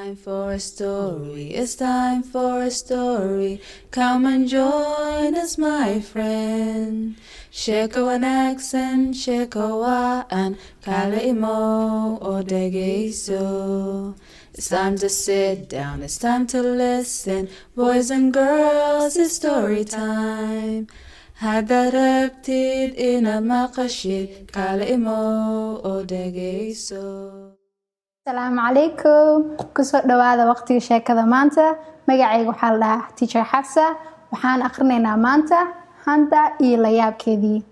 time for a story. It's time for a story. Come and join us, my friend. Sheeko wanaagsan, sheeko waan, kala imo oo dhegeyso. It's time to sit down, it's time to listen. Boys and girls, it's story time. Haddaad rabtid inaad maqashid, kala imo oo dhegeyso. Asalaamu calaykum. Kusoo dhawaada waqtiga sheekada maanta. Magacaygu waxaa la dhahaa Teacher Hafsa. Waxaan aqrinaynaa maanta Handa iyo Layaabkeedii.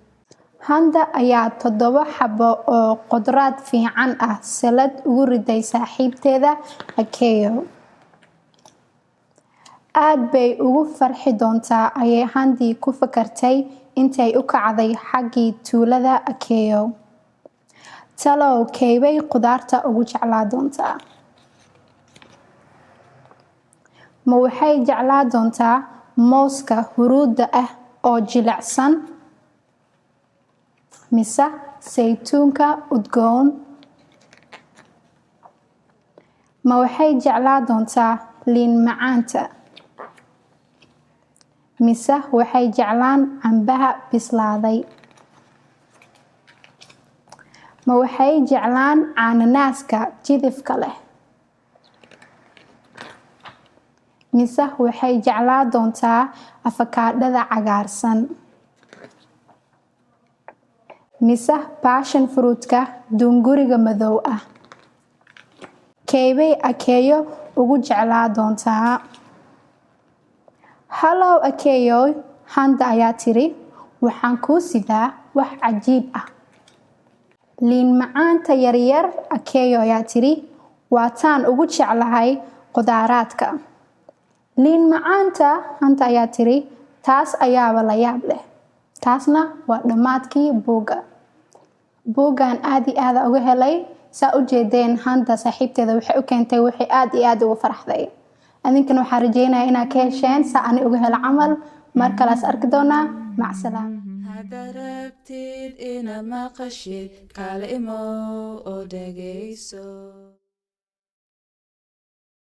Handa ayaa 7 xabo oo qudrad fiican ah salad ugu riday saaxiibteeda Akeyo. Aad bay ugu farxi doontaa ayay Handi ku fakartay intay u kacday xaggii tuulada Akeyo. Talow keybay qudaarta ugu jeclaa doontaa. Ma waxay jeclaa doontaa mooska huruudda ah oo jilicsan mise saytuunka udgoon? Ma waxay jeclaa doontaa liin macaanta mise waxay jeclaan cambaha bislaaday? Ma waxay jeclaan cananaaska jidifka leh mise waxay jeclaa doontaa afakaadhada cagaarsan mise passion fruitka dunguriga madow ah? Keybay Akeyo ugu jeclaa doontaa? Hello Akeyo, Handa ayaa tiri, waxaan kuu sidaa wax cajiib ah. Liin macaanta yaryar, Akeyo ayaa tiri, waa taan ugu jeclahay qudaaraadka. Liin macaanta, Handa ayaa tiri, taas ayaaba la yaab leh. Taasna waa dhammaadkii buugga. Buuggan aad iyo aad uga helay. Saa u jeedeen Handa saaxiibteeda waxay u keentay wixii aad iyo aad ugu faraxday. Adinkana waxaan rajeynayaa inaad ka hesheen saa ani uga helo camal. Mar kale is arki doonaa. Mac salaama. Haddaad rabtid inaad maqashid, kala imo oo dhegeyso.